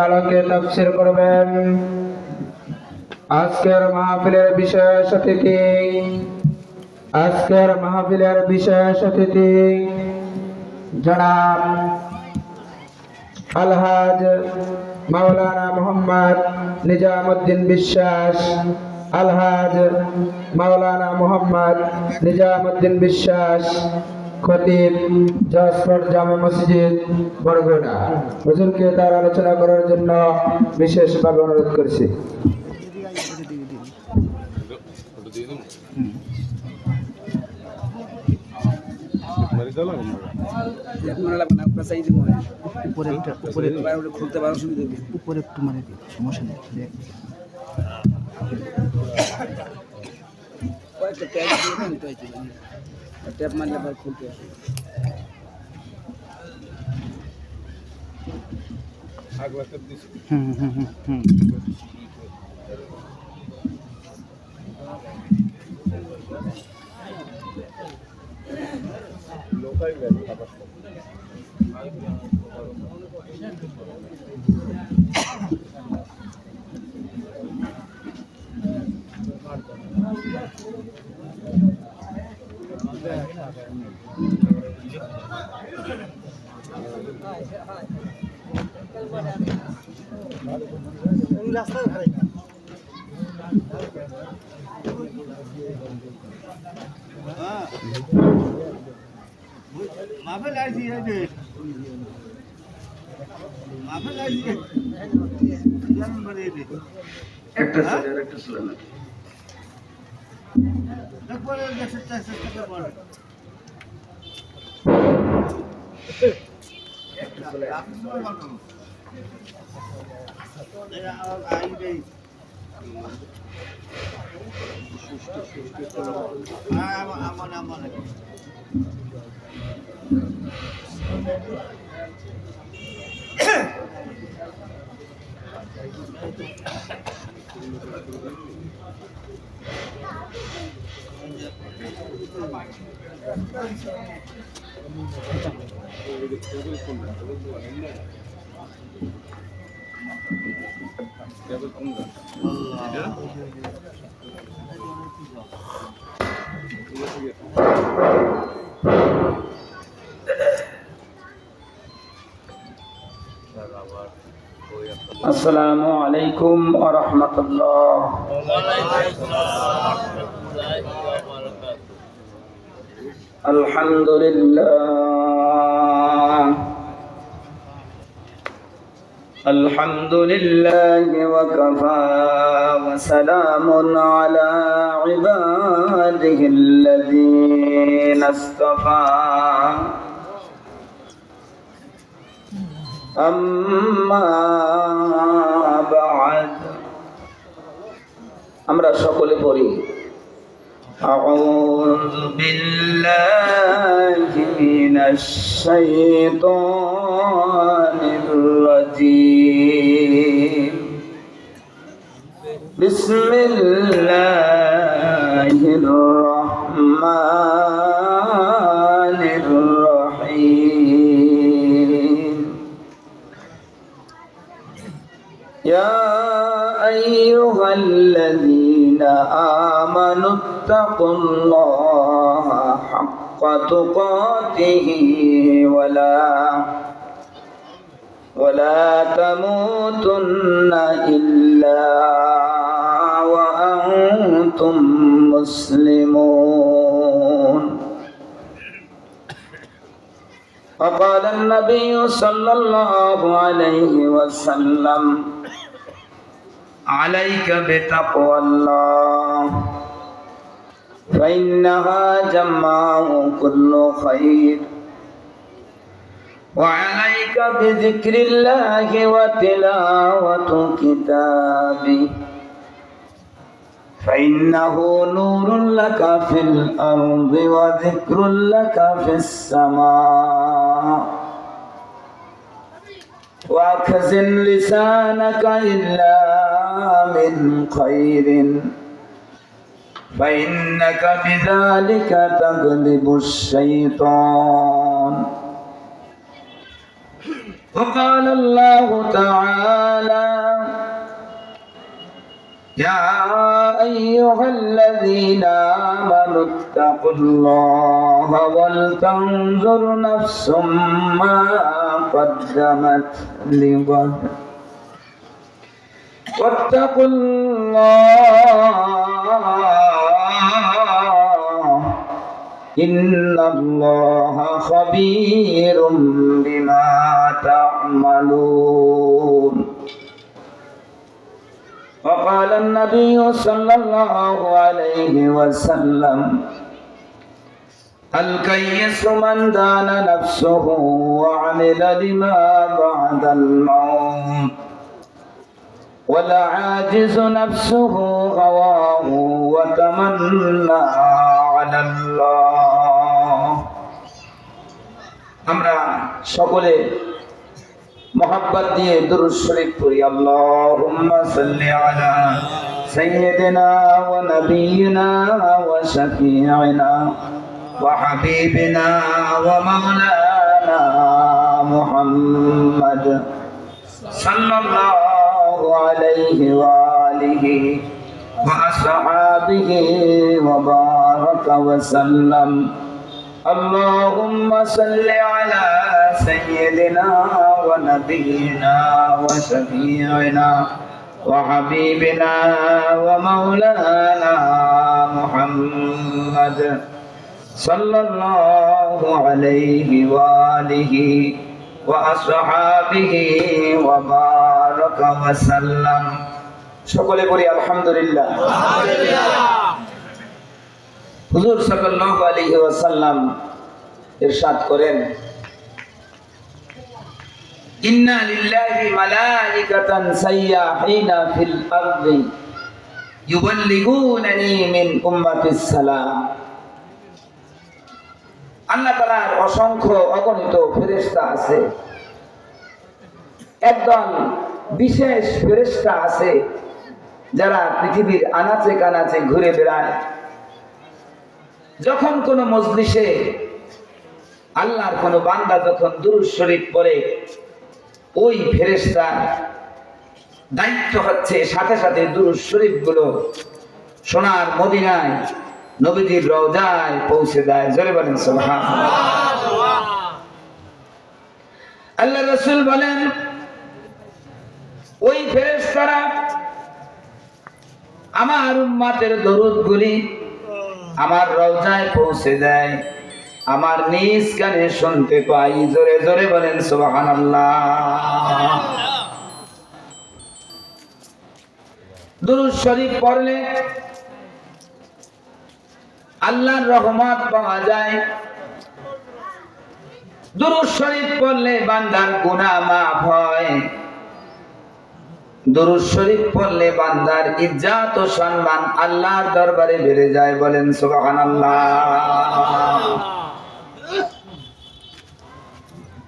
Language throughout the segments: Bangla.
আলোকে তাফসীর করবেন। আজকের মাহফিলের বিশেষ অতিথি জনাব আলহাজ মাওলানা মোহাম্মদ নিজামুদ্দিন বিশ্বাস, আলহাজ মাওলানা মোহাম্মদ নিজামুদ্দিন বিশ্বাস, খতিব জশপুর জামে মসজিদ বরগুনা। হুজুরকে তার আলোচনা করার জন্য বিশেষভাবে অনুরোধ করছি। উপরে একটু মানে সমস্যা নেই, ট্যাপ মারলে আবার খুলতে আসে। রাস্তা ভাড়া মাফে লাইছি একটা ছিল না একবারে চেষ্টা করব আসসালামু আলাইকুম ওয়া রাহমাতুল্লাহ। আলহামদুলিল্লাহ ওয়া কাফা ওয়া সালামুন আলা ইবাদিহিল্লাযীনা ইসতাফা। আম্মা বা'দ, আমরা সকলে পড়ি আউযু বিল্লাহি মিনাশ শাইতানির রাজীম। বিসমিল্লাহির রাহমানির রাহিম। ইয়া আইয়ুহাল্লাযীনা আমানু ইত্তাকুল্লাহা হাক্কা তুকাতিহি ওয়া লা তামুতুন্না ইল্লা ওয়া আনতুম মুসলিমুন। وقال النبي صلى الله عليه وسلم عليك بتقوى الله فإنها جماع كل خير، وعليك بذكر الله وتلاوة كتابه فإنه نور لك في الأرض وذكر لك في السماء. واخزن لسانك إلا من خير فإنك بذلك تغلب الشيطان. وقال الله تعالى يا أيها الذين آمنوا اتقوا الله ولتنظر نفس ما قدمت لغد واتقوا الله إن الله خبير بما تعملون وقال النبي صلى الله عليه وسلم الكيس من دان نفسه وعمل لما بعد الموت والعاجز نفسه هواه وتمنى على الله আমরা সকলে মোহাব্বত দিয়ে দুরূদ শরীফ পড়ি আল্লাহুম্মা সাল্লি আলা সাইয়্যিদিনা ওয়া নাবিয়িনা ওয়া শাফিঈনা ওয়া হাবিবিনা ওয়া মাওলানা মুহাম্মদ সাল্লাল্লাহু আলাইহি ওয়া আলিহি ওয়া আসহাবিহি ওয়া বারাকা ওয়া সাল্লাম اللهم صل على سيدنا ونبينا وشفيعنا وحبيبنا ومولانا محمد صلى الله عليه وآله وأصحابه وبارك وسلم সকলে বলি আলহামদুলিল্লাহ হুজুর সাল্লাল্লাহু আলাইহি ওয়াসাল্লাম ইরশাদ করেন ইন্না লিল্লাহি মালাইকাতান সাইয়াহিনা ফিল আরদি ইউবাল্লিগুনানি মিন উম্মাতিস সালাম আল্লাহ তাআলার অসংখ্য অগণিত ফেরেশতা আছে একদল বিশেষ ফেরেশতা আছে যারা পৃথিবীর আনাচে কানাচে ঘুরে বেড়ায় যখন কোন মজলিসে আল্লাহর কোন বান্দা যখন দুরূদ শরীফ পড়ে ওই ফেরেশতার দায়িত্ব হচ্ছে সাথে সাথে দুরূদ শরীফ গুলো সোনার মদিনায় নবীজির রওজায় পৌঁছে দেয় জোরে বলেন সুবহানাল্লাহ আল্লাহ রাসূল বলেন ওই ফেরেশতারা আমার উম্মতের দরুদ গুলি আমার রওজায় পৌঁছে দেয় আমার নিজ কানে শুনতে পাই জোরে জোরে বলেন সুবহানাল্লাহ দুরূদ শরীফ পড়লে আল্লাহর রহমত পাওয়া যায় দুরূদ শরীফ পড়লে বান্দার গুনাহ মাফ হয় দুরূদ শরীফ পড়লে বান্দার ইজ্জত ও সম্মান আল্লাহর দরবারে বেড়ে যায় বলেন সুবহানাল্লাহ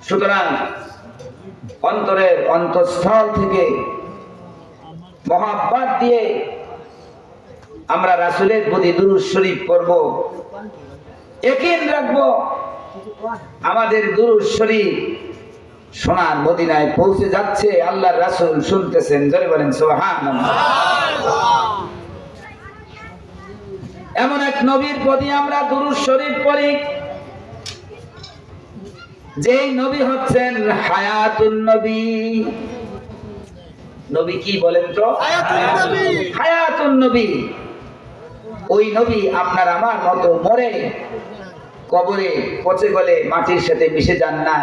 সুতরাং অন্তরের অন্তঃস্থল থেকে মহব্বত দিয়ে আমরা রাসূলের প্রতি দুরূদ শরীফ পড়ব ইয়াকিন রাখব আমাদের দুরূদ শরীফ সোনার মদিনায় পৌঁছে যাচ্ছে আল্লাহর রাসূল শুনতেছেন জোরে বলেন সুবহানাল্লাহ এমন এক নবীর প্রতি আমরা দুরূদ শরীফ পড়ি যেই নবী হচ্ছেন হায়াতুন নবী নবী কি বলেন তো হায়াতুন নবী ওই নবী আপনার আমার মতো মরে কবরে পচে গলে মাটির সাথে মিশে যান না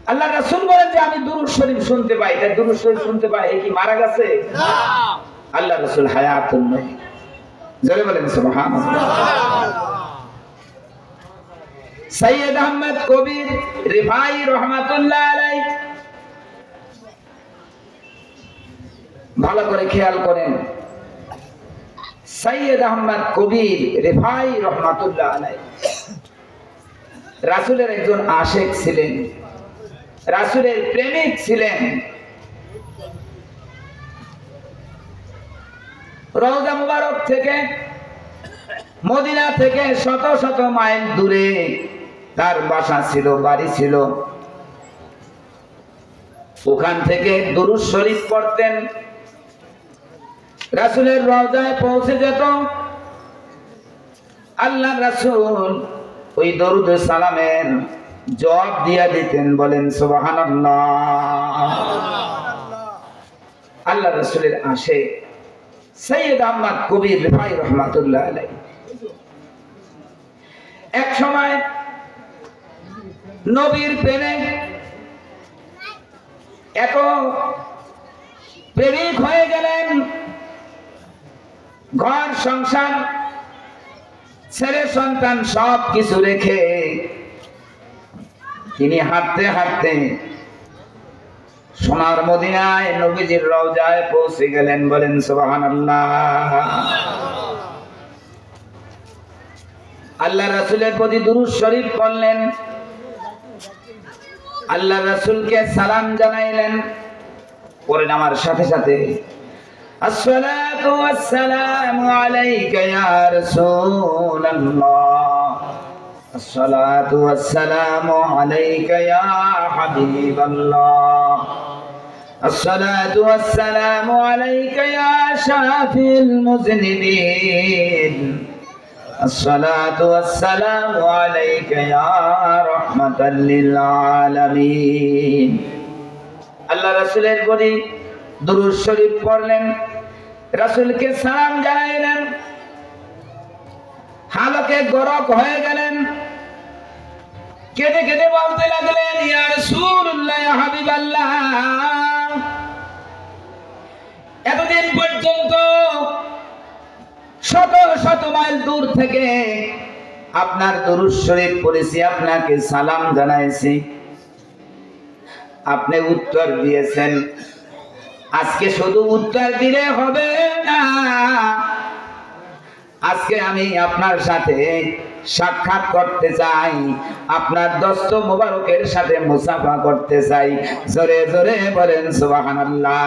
আল্লাহ রাসূল বলেন যে আমি দুরূদ শরীফ শুনতে পাই এটা দুরূদ শরীফ শুনতে পাই এ কি মারা গেছে না আল্লাহ রাসূল হায়াতুন নবী জোরে বলেন সুবহানাল্লাহ সৈয়দ আহমদ কবির রিফাই রহমাতুল্লাহ আলাইহি ভালো করে খেয়াল করেন সৈয়দ আহমদ কবির রিফাই রহমাতুল্লাহ আলাইহি রাসূলের একজন আশিক ছিলেন রাসূলের প্রেমিক ছিলেন রওজা মুবারক থেকে মদিনা থেকে শত শত মাইল দূরে তার বাসা ছিল, বাড়ি ছিল, ওখান থেকে দুরূদ শরীফ পড়তেন। রাসূলের রওজায় পৌঁছে যেত, আল্লাহ রাসূল ওই দরুদ সালামের জবাব দিয়া দিতেন। বলেন সুবহানাল্লাহ। আল্লাহ রাসূলের আসে সৈয়দ আহমদ কবির রিফাই রহমাতুল্লাহ আলাইহি এক সময় নবীর প্রেমে এত প্রেমিক হয়ে গেলেন, ঘর সংসার ছেলে সন্তান সব কিছু রেখে তিনি হাঁটতে হাঁটতে সোনার মদিনায় নবীজির রওজায় পৌঁছে গেলেন। বলেন সুবহানাল্লাহ। আল্লাহ রাসূলের প্রতি দুরূদ শরীফ পড়লেন, আল্লাহ রাসূলকে সালাম জানাইলেন। পড়েন আমার সাথে সাথে, আসসালাতু ওয়াসসালামু আলাইকা ইয়া রাসূলাল্লাহ, আসসালাতু ওয়াসসালামু আলাইকা ইয়া হাবিবাল্লাহ, আসসালাতু ওয়াসসালামু আলাইকা ইয়া শাফিল মুযনিবিন, আসসালাতু ওয়াসসালামু আলাইকা ইয়া রাহমাতাল লিল আলামিন। আল্লাহ রাসূলের প্রতি দুরূদ শরীফ পড়লেন, রাসূলকে সালাম জানাইলেন, হালকে গরক হয়ে গেলেন, কেঁদে কেঁদে বলতে লাগলেন, ইয়া রাসূলুল্লাহ, ইয়া হাবিবাল্লাহ, এতদিন পর্যন্ত শত শত মাইল দূর থেকে আপনার দুরূদ শরীফ পড়েছি, আপনাকে সালাম জানাইছি, আপনি উত্তর দিয়েছেন। আজকে শুধু উত্তর দিলে হবে না, আজকে আমি আপনার সাথে সাক্ষাৎ করতে চাই, আপনার দস্ত মোবারকের সাথে মুসাফা করতে চাই। জোরে জোরে বলেন সুবহানাল্লাহ।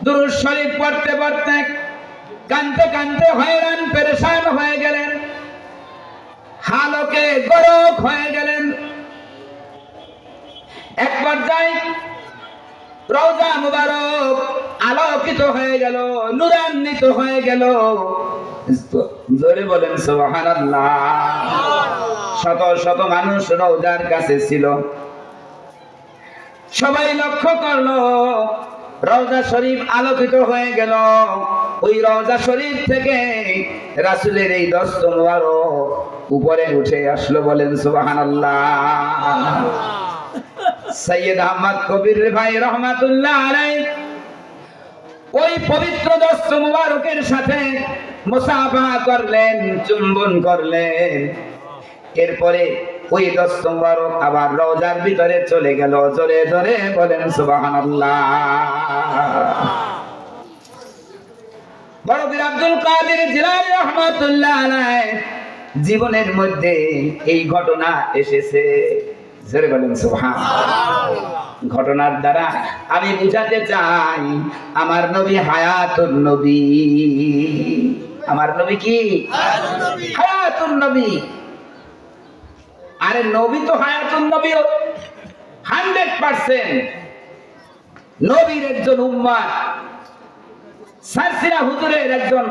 দুরূদ শরীফ পড়তে পড়তে কাঁদতে কাঁদতে হয়রান পেরেশান হয়ে গেলেন, হালকে গরক হয়ে গেলেন। এক পর্যায়ে রওজা মুবারক আলোকিত হয়ে গেল, নূরান্বিত হয়ে গেল। জোরে বলেন সুবহানাল্লাহ। শত শত মানুষ রওজার কাছে ছিল, সবাই লক্ষ্য করলো রওজা শরীফ আলোকিত হয়ে গেল। ওই রওজা শরীফ থেকে রাসূলের এই দস্ত মুবারক উপরে উঠে আসলো। বলেন সুবহানাল্লাহ। সৈয়দ আহমদ কবির ভাই রহমাতুল্লাহ আলাইহি ওই পবিত্র দস্ত মুবারকের সাথে মুসাফা করলেন, চুম্বন করলেন। এরপরে ওই দস্ত মুবারক আবার রওজার ভিতরে চলে গেল। জোরে জোরে বলেন সুবহানাল্লাহ। বড় পীর আব্দুল কাদের জিলানী রহমাতুল্লাহ আলাইহি জীবনের মধ্যে এই ঘটনা এসেছে। জোরে বলেন সুবহানাল্লাহ। ঘটনার দ্বারা আমি বুঝাতে চাই, আমার নবী হায়াতুন নবী। আমার নবী কি? হায়াতুন নবী। আরে নবী তো হায়াতুন নবী 100%। নবীর একজন উম্মত, সারসিনা হুজুরের একজন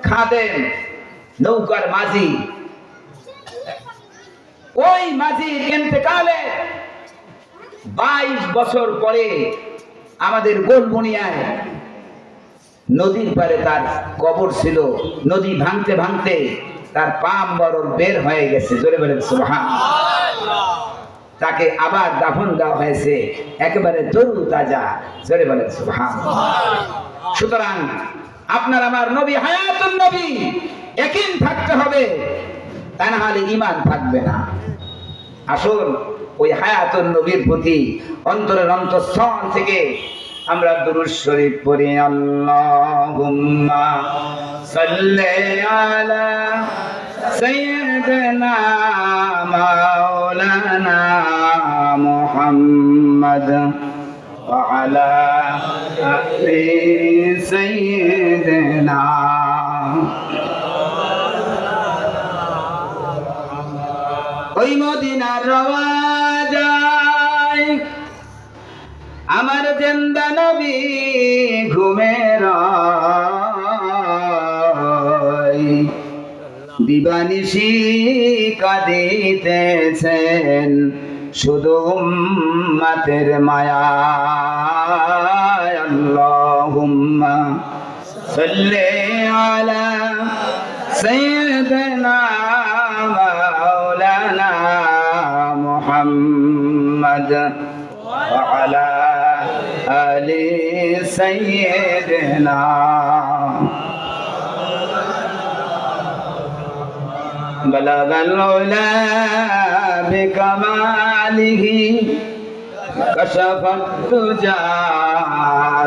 খাদেম, নৌকার মাঝি। ওই মাঝির ইন্তেকালে 22 বছর পরে আমাদের গোলবুনিয়ায় নদীর পারে তার কবর ছিল। নদী ভাঙতে ভাঙতে তার পাম বরল বের হয়ে গেছে। জোরে বলেন সুবহানাল্লাহ। তাকে আবার দাফন দেওয়া হয়েছে একেবারে তরু তাজা। জোরে বলেন সুবহানাল্লাহ। সুতরাং আপনার আমার নবী হায়াতুন নবী, ইয়াকিন থাকতে হবে, তা না হলে ঈমান থাকবে না। আসুন ওই হায়াতুন নবীর প্রতি অন্তরের অন্তঃস্থল থেকে আমরা দুরূদ শরীফ পড়ি। আল্লাহুম্মা সাল্লি আলা সাইয়্যিদিনা মাওলানা মুহাম্মদ ওয়া আলা আলি সাইয়্যিদিনা ওই মদিনার রওয়া যায় আমার জিন্দা নবী ঘুমের দিবানিশি কাঁদিতেছেন শুধু উম্মতের মায়ায় আল্লাহুম্মা সাল্লি আলা সাইয়্যিদিনা মাওলানা মুহাম্মদ ওয়া আলা আলি সাইয়্যিদিনা بلغ العلا بكماله كشف الدجى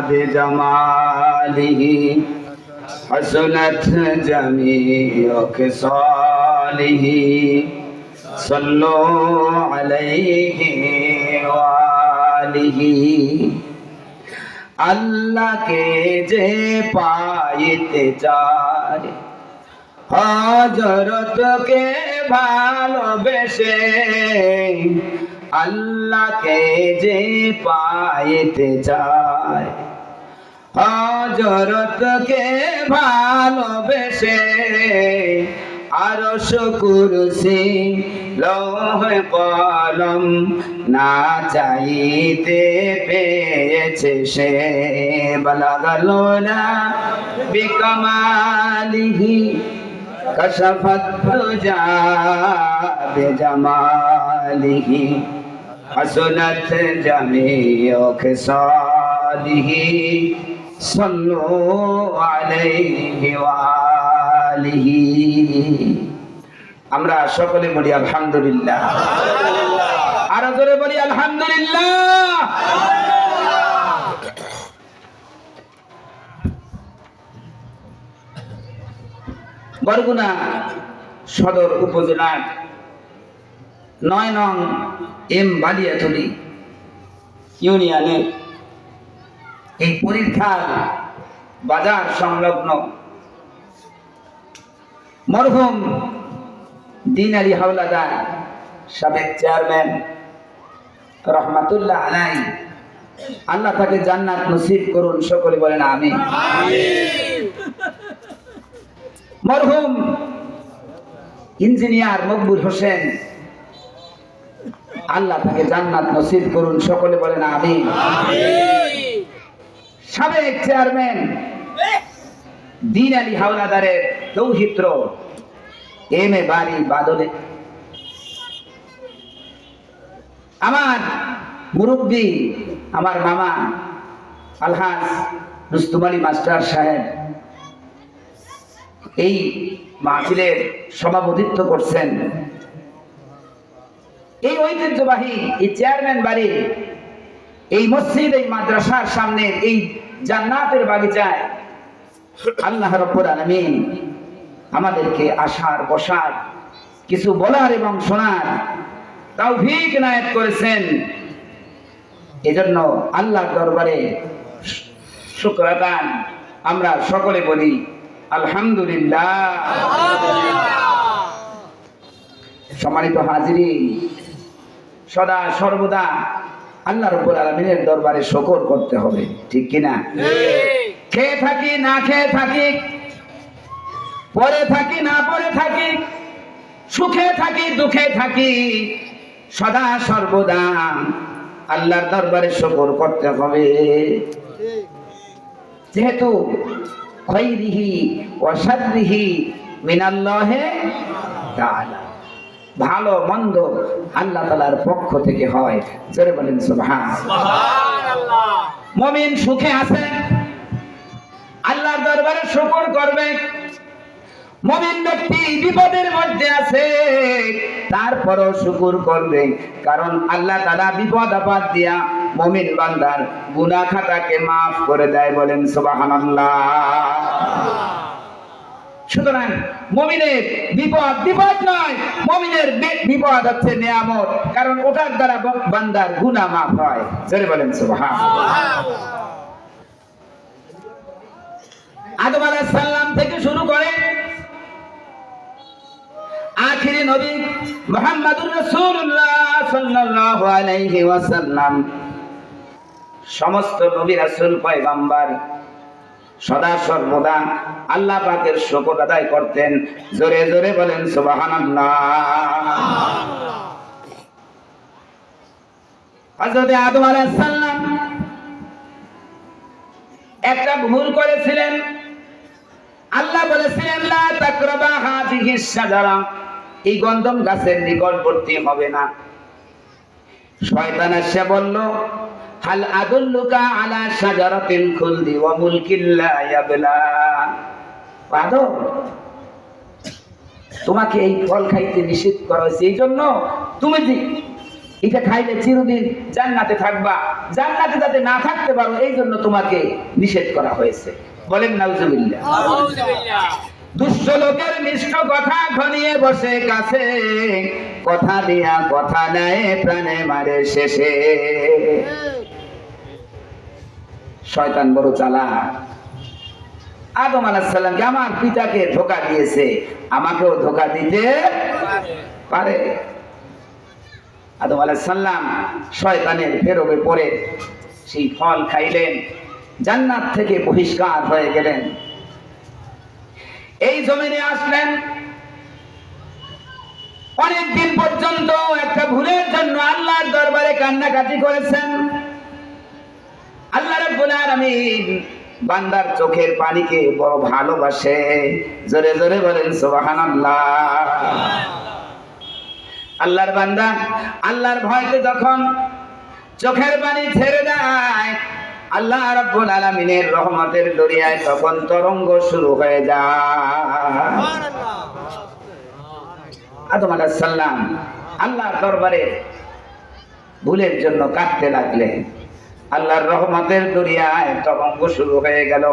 بجماله حسنت جميع خصاله صلوا عليه وآله আল্লাহকে যে পাইতে চায় হযরতকে ভালোবেসে আল্লাহকে যে পাইতে চায় হযরতকে ভালোবেসে আরশ কুরসি লৌহে কলম না চাইতে পেয়েছে সে বালাগালোনা বিকামালিহি কশফত দুজা বিজামালিহি হাসনাত জামিউ খিসালিহি সাল্লু আলাইহি ওয়া আলিহি আমরা সকলে বলি আলহামদুলিল্লাহ আর জোরে বলি আলহামদুলিল্লাহ বরগুনা সদর উপজেলার 9 নং এম বালিয়াতলী ইউনিয়নে এই পরীক্ষার বাজার সংলগ্ন মরহুম দিন আলী হাওলাদার সাবেক চেয়ারম্যান রহমাতুল্লাহ আলাই আল্লাহ তাকে জান্নাত নসিব করুন সকলে বলেন আমিন মরহুম ইঞ্জিনিয়ার মকবুল হোসেন আল্লাহ তাকে জান্নাত নসিব করুন সকলে বলেন আমিন সাবেক চেয়ারম্যান দিন আলী হাওলাদারের দৌহিত্র এম এ বাড়ি বাদলে আমার মুরব্বী আমার মামা আলহাজ রুস্তুম আলী মাস্টার সাহেব এই মাহফিলের সভাপতিত্ব করছেন এই ঐতিহ্যবাহী এই চেয়ারম্যান বাড়ি এই মসজিদ এই মাদ্রাসার সামনে এই জান্নাতের বাগিচায় আল্লাহ রাব্বুল আলামিন আমাদেরকে আসার বসার কিছু বলার এবং শোনার তৌফিক ইনায়েত করেছেন এজন্য আল্লাহর দরবারে শুকর আদান আমরা সকলে বলি আলহামদুলিল্লাহ সম্মানিত হাজিরিন সদা সর্বদা আল্লাহ রাব্বুল আলামিনের দরবারে শুকর করতে হবে ঠিক কি না খেয়ে থাকি না খেয়ে থাকি পরে থাকি না পরে থাকি সুখে থাকি দুঃখে থাকি সদা সর্বদা আল্লাহর দরবারে শুকর করতে হবে যেহেতু খায়রিহি ওয়া শাররিহি মিনাল্লাহি তাআলা ভালো মন্দ আল্লাহ তাআলার পক্ষ থেকে হয় জোরে বলেন সুবহানাল্লাহ মুমিন সুখে আছে আল্লাহর দরবারে শুকর করবে মুমিন ব্যক্তি বিপদের মধ্যে আছে তারপরও শুকর করবে কারণ আল্লাহ তাআলা বিপদ আপদ দিয়া মুমিন বান্দার গুনাহ খাতাকে maaf করে দেয় বলেন সুবহানাল্লাহ সুতরাং মুমিনের বিপদ নয় মুমিনের বিপদ হচ্ছে নিয়ামত কারণ ওটার দ্বারা বান্দার গুনাহ maaf হয় জোরে বলেন সুবহানাল্লাহ আদম আলাইহিস সালাম থেকে শুরু করে আখিরি নবী মুহাম্মাদুর রাসূলুল্লাহ সাল্লাল্লাহু আলাইহি ওয়াসাল্লাম সমস্ত নবী রাসূল পয়গম্বর সদা সর্বদা আল্লাহ পাকের শুকর আদায় করতেন। জোরে জোরে বলেন সুবহানাল্লাহ। হযরত আদম আলাইহিস সালাম একটা ভুল করেছিলেন। আল্লাহ বলেছিলেন লা তাকরাবা হাযিহিস শাজারা, এই গন্ধম গাছের নিকটবর্তী হবে না। শয়তান এসে বলল হাল আদুল্লুকা আলা শাজারাতিল খুলদি ওয়া মুলকিল লা ইয়াবলা, আদম তোমাকে এই ফল খাইতে নিষেধ করা হয়েছে, এই জন্য তুমি যে এটা খাইলে চিরদিন জান্নাতে থাকবা, জান্নাতে যাতে না থাকতে পারো এই জন্য তোমাকে নিষেধ করা হয়েছে। বলেন নাউজুবিল্লাহ। দুষ্ট লোকের মিষ্ট কথা ঘনিয়ে বসে কাছে, কথা দিয়া কথা নেয় প্রাণে মারে শেষে। শয়তান বড় চালাক। আদম আলাইহিস সালামকে আমার পিতাকে ধোঁকা দিয়েছে, আমাকেও ধোঁকা দিতে পারে। আদম আলাইহিস সালাম শয়তানের ফেরবে পড়ে সেই ফল খাইলেন, জান্নাত থেকে বহিষ্কার হয়ে গেলেন। এই জমিনে আসলেন, অনেক দিন পর্যন্ত একটা ভুলের জন্য আল্লাহর দরবারে কান্নাকাটি করেছেন। আল্লাহ রাব্বুল আলামিন বান্দার চোখের পানিকে বড় ভালোবাসে। জোরে জোরে বলেন সুবহানাল্লাহ। আল্লাহর বান্দা আল্লাহর ভয়তে যখন চোখের পানি ছেড়ে দেয়, আল্লাহ রাব্বুল আলামিনের রহমতের দরিয়ায় তখন তরঙ্গ শুরু হয়ে যায়। আদম আলাইহিস সালাম আল্লাহর দরবারে ভুলের জন্য কাঁদতে লাগলেন। আল্লাহর রহমতের দরিয়ায় তরঙ্গ শুরু হয়ে গেল।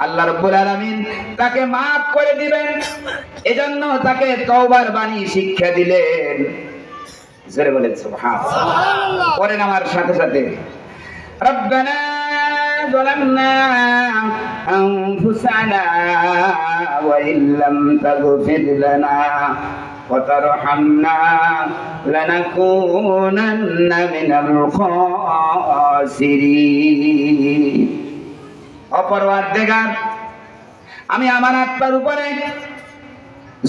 আল্লাহ রাব্বুল আলামিন তাকে maaf করে দিবেন, এজন্য তাকে তওবার বাণী শিক্ষা দিলেন। জোরে বলেন সুবহানাল্লাহ। পড়েন আমার সাথে সাথে, রব্বানা ظلمنا أنفسنا وإن لم تغفر لنا وترحمنا لنكونن من الخاسرين। অপরওয়ারদিগার, আমি আমার আত্মার উপরে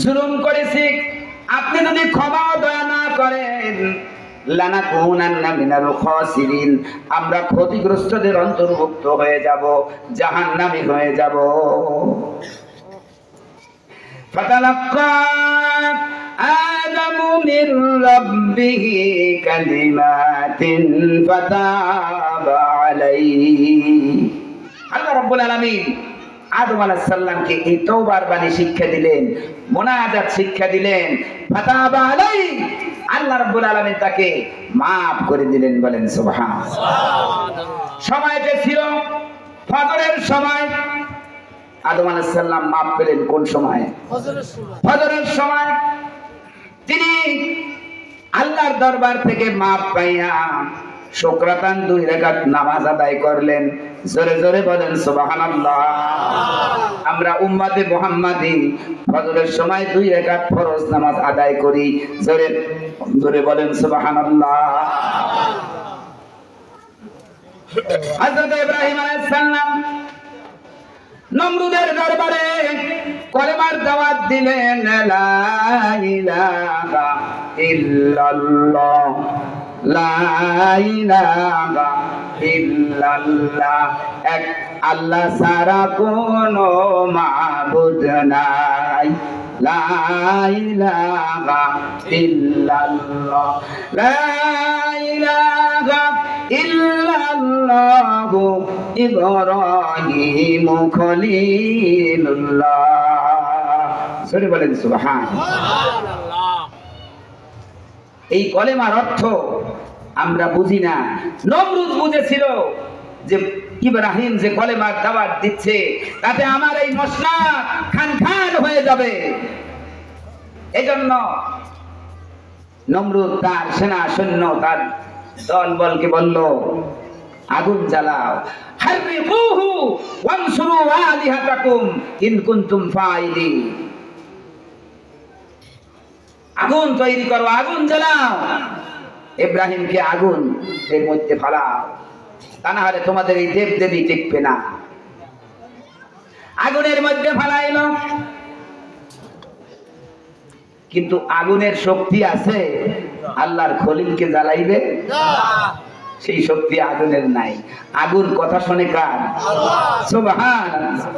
জুলুম করেছি, আপনি যদি ক্ষমা ও দয়া না করেন লানাকুনান্না মিনাল খাসিরিন, আমরা ক্ষতিগ্রস্তদের অন্তর্ভুক্ত হয়ে যাব, জাহান্নামী হয়ে যাব। ফাতালাক্কা আদামু মির রাব্বিহি কালিমাতিন ফাতাবা আলাইহি। আল্লাহ রাব্বুল আলামিন আদম আলাইহিস সালামকে এই তওবার বাণী শিক্ষা দিলেন, মুনাজাত শিক্ষা দিলেন। ফাতাবা আলাইহি, আল্লাহ রাব্বুল আলামিন তাকে maaf করে দিলেন। বলেন সুবহানাল্লাহ। সময়টা ছিল ফজরের সময়। আদম আলাইহিস সালাম maaf পেলেন কোন সময়? ফজরের সময়। তিনি আল্লাহর দরবার থেকে maaf পাইয়া শুকরাতান 2 রাকাত নামাজ আদায় করলেন। জোরে জোরে বলেন সুবহানাল্লাহ। আমরা উম্মতে মুহাম্মাদি ফজরের সময় 2 রাকাত ফরজ নামাজ আদায় করি। জোরে জোরে বলেন সুবহানাল্লাহ। হযরত ইব্রাহিম আলাইহিস সালাম নমরুদের দরবারে কলেমার দাওয়াত দিলেন, লা ইলাহা ইল্লাল্লাহ, লা ইলাহা ইল্লাল্লাহ, এক আল্লাহ ছাড়া কোনো মাবুদ নাই। লা ইলাহা ইল্লাল্লাহ, লা ইলাহা ইল্লাল্লাহ, ইব্রাহিম খলিলুল্লাহ। সরে বলেন সুবহানাল্লাহ। এই কলেমার অর্থ আমরা বুঝি না, নমরুদ বুঝেছিল যে ইব্রাহিম যে কলেমার দাওয়াত দিচ্ছে তাতে আমার এই মশলা খান খান হয়ে যাবে। এজন্য নমরুদ তার সেনা সৈন্য তার দল বলকে বলল, আগুন জ্বালাও, হাররিকুহু ওয়ানসুরু আলিহাতাকুম ইন কুনতুম ফাইলিন। আগুন তৈরি করো, আগুন জ্বালাও, ইব্রাহিমকে আগুন এর মধ্যে ফালাও, তা না হলে তোমাদের এই দেব দেবী টিকবে না। আগুনের মধ্যে ফালাইল, কিন্তু আগুনের শক্তি আছে আল্লাহর খলিলকে জ্বালাইবে? সেই শক্তি আগুনের নাই। আগুন কথা শোনে কার? সুবহানাল্লাহ,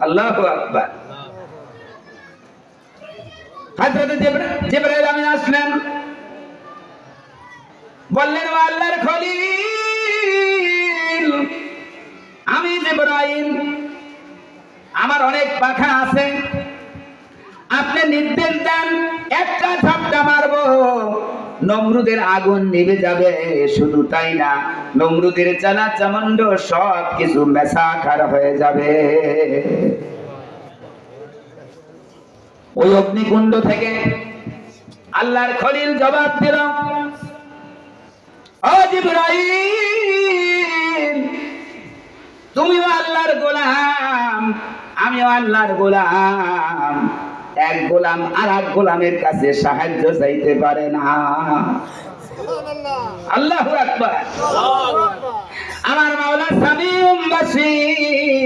আল্লাহু আকবার। হযরত জিবরাইল আমিন আসলেন, বললেন ও আল্লাহর খলিল, আমি জিবরাইল, আমার অনেক পাখা আছে, আপনি নির্দেশ দেন একটা ঝাপটা মারবো, নমরুদের আগুন নিভে যাবে। শুধু তাই না, নমরুদের চালা চামুন্ড সব কিছু মেসাখার হয়ে যাবে। ওই অগ্নিকুণ্ড থেকে আল্লাহর খলিল জবাব দিল, ও জিবরাইল, তুমিও আল্লাহর গোলাম, আমিও আল্লাহর গোলাম। এক গোলাম আর এক গোলামের কাছে সাহায্য চাইতে পারে না। আল্লাহু আকবার। আমার মাওলা সামিউম বাসীর,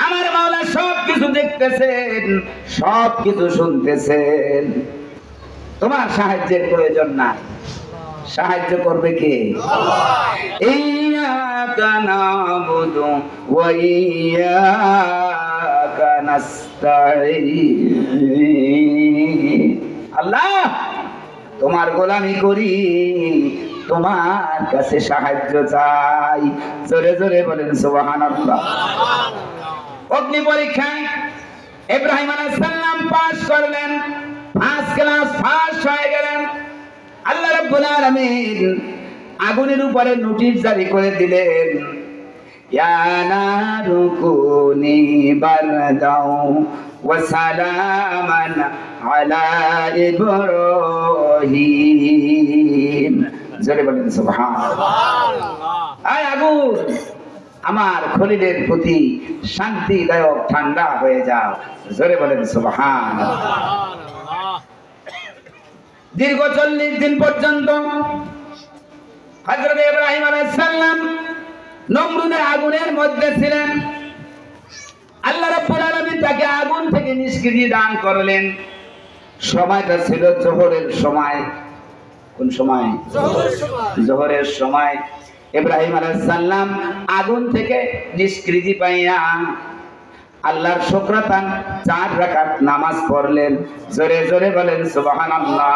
আমার মাওলা সব কিছু দেখতেছেন, সব কিছু শুনতেছেন। তোমার সাহায্যের প্রয়োজন নাই। সাহায্য করবে কে? ইয়্যাকা না'বুদু ওয়া ইয়্যাকা নাস্তাঈন। আল্লাহ, তোমার গোলামি করি, তোমার কাছে সাহায্য চাই। জোরে জোরে বলেন সুবহানাল্লাহ। অগ্নি পরীক্ষায় ইব্রাহিম আলাইহিস সালাম পাস করলেন, ফার্স্ট ক্লাস ফার্স্ট হয়ে গেলেন। আল্লাহ রাব্বুল আলামিন আগুনের উপরে নোটিশ জারি করে দিলেন, ইয়া নারু কুনি বারদাও ওয়া সালামান আলা ইব্রাহিম। জোরে বলেন সুবহানাল্লাহ। আয় আগুন, আমার খলিলের প্রতি শান্তিদায়ক ঠান্ডা হয়ে যাও। জোরে বলেন সুবহানাল্লাহ। দীর্ঘ 40 দিন পর্যন্ত হযরত ইব্রাহিম আলাইহিস সালাম নমরুদের আগুনের মধ্যে ছিলেন। আল্লাহ রাব্বুল আলামিন তাকে আগুন থেকে নিষ্কৃতি দান করলেন। সময়টা ছিল জোহরের সময়। কোন সময়? জোহরের সময়। ইব্রাহিম আলাইহিস সালাম আগুন থেকে নিষ্কৃতি পাইয়া আল্লাহর শুকরাতান 4 রাকাত নামাজ পড়লেন। জোরে জোরে বলেন সুবহানাল্লাহ।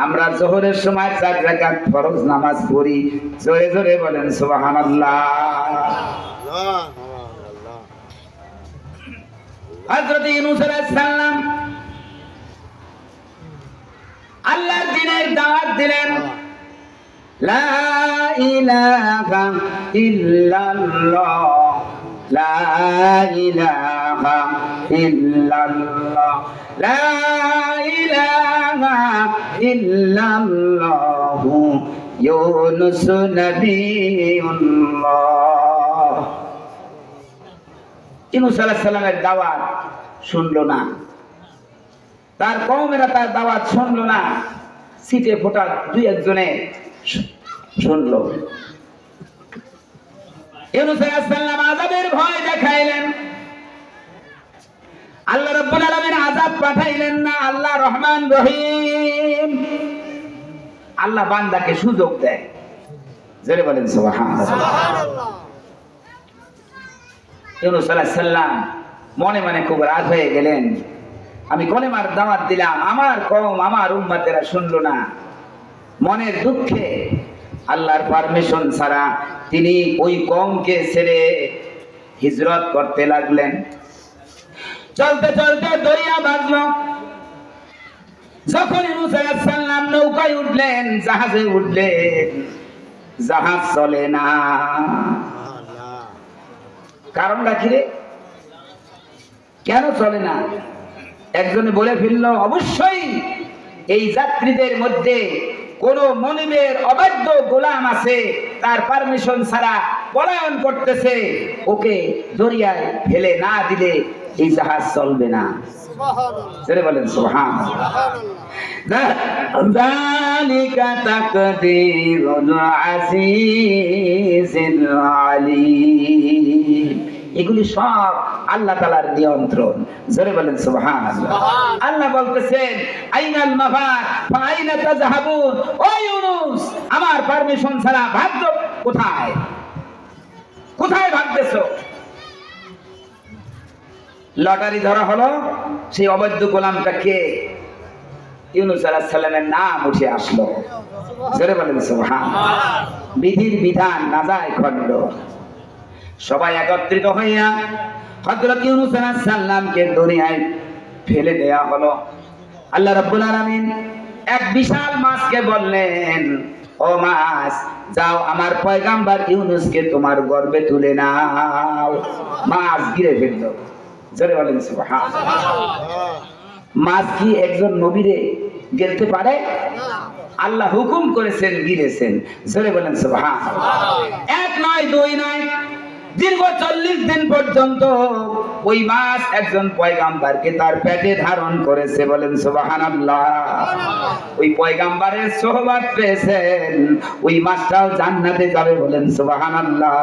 আমরা যোহরের সময় 4 রাকাত ফরজ নামাজ পড়ি। জোরে জোরে বলেন সুবহানাল্লাহ। হযরত ইউনূস আলাইহিস সালাম আল্লাহর দ্বীনের দাওয়াত দিলেন। লা ইলাহা ইল্লাল্লাহ, লা ইলাহা ইল্লাল্লাহ, লা ইলাহা ইল্লাল্লাহ, ইউনূস নবিয়ুল্লাহ। ইউনূস আলাইহিস সালামের দাওয়াত শুনলো না, তার কওমেরা তার দাওয়াত শুনলো না। সিটে ফোটা 2-1 জনে শুনলো। ইউনূস আলাইহিস সালাম আযাবের ভয় দেখাইলেন। আল্লাহ রাব্বুল আলামিন আযাব পাঠাইলেন না। আল্লাহ রহমান রহিম। আল্লাহ বান্দাকে সুযোগ দেয়। জোরে বলেন সুবহানাল্লাহ। ইউনূস আলাইহিস সালাম মনে মনে খুব রাগ হয়ে গেলেন। আমি কলেমার দাওয়াত দিলাম, আমার কওম আমার উম্মতেরা শুনলো না। মনের দুঃখে আল্লাহর পারমিশন ছাড়া তিনি ওই কওমকে ছেড়ে হিজরত করতে লাগলেন। চলতে চলতে দরিয়া বাজলো। যখন ইউনূস আলাইহিস সালাম নৌকায় উঠলেন, জাহাজে উঠলেন, জাহাজ চলে না। কারণটা কি রে? কেন চলে না? একজনে বলে ফেলল, অবশ্যই এই যাত্রীদের মধ্যে কোন মনিবের অবাধ্য গোলাম আছে, তার পারমিশন ছাড়া পলায়ন করতেছে। ওকে দরিয়ায় ফেলে না দিলে এই জাহাজ চলবে না। জোরে বলেন সুবহানাল্লাহ। যালিকা তাকদীরুল আজিজিল আলীম। এগুলি সব আল্লাহ তাআলার নিয়ন্ত্রণ। জোরে বলেন সুবহানাল্লাহ। আল্লাহ বলতেছেন আইনাল মাফার ফাআইনা তাযহাবুন। ও ইউনূস, আমার পারমিশন ছাড়া ভাগ্য কোথায়? কোথায় ভাগতেছো? লটারি ধরা হলো, সেই অবৈধ গোলামটা কে? ইউনূস আলাইহিস সালামের নাম উঠে আসলো। জোরে বলেন সুবহানাল্লাহ। বিধির বিধান না যায় খণ্ড। সবাই একত্রিত হইয়া হযরত ইউনূস আলাইহিস সালামকে দুনিয়ায় ফেলে দেয়া হলো। আল্লাহ রাব্বুল আলামিন এক বিশাল মাছকে বললেন, ও মাছ, যাও আমার পয়গাম্বর ইউনূসকে তোমার গর্ভে তুলে নাও। মাছ গিরে ফেলল। জোরে বলেন সুবহানাল্লাহ। মাছ কি একজন নবীরে গেলতে পারে? আল্লাহ হুকুম করেছেন, গিরেছেন। জোরে বলেন সুবহানাল্লাহ। এক নয়, দুই নয়, দীর্ঘ 40 দিন পর্যন্ত ওই মাছ একজন পয়গাম্বরকে তার পেটে ধারণ করেছে। বলেন সুবহানাল্লাহ। ওই পয়গাম্বরের সোহবত পেয়েছেন, ওই মাছটাও জান্নাতে যাবে। বলেন সুবহানাল্লাহ।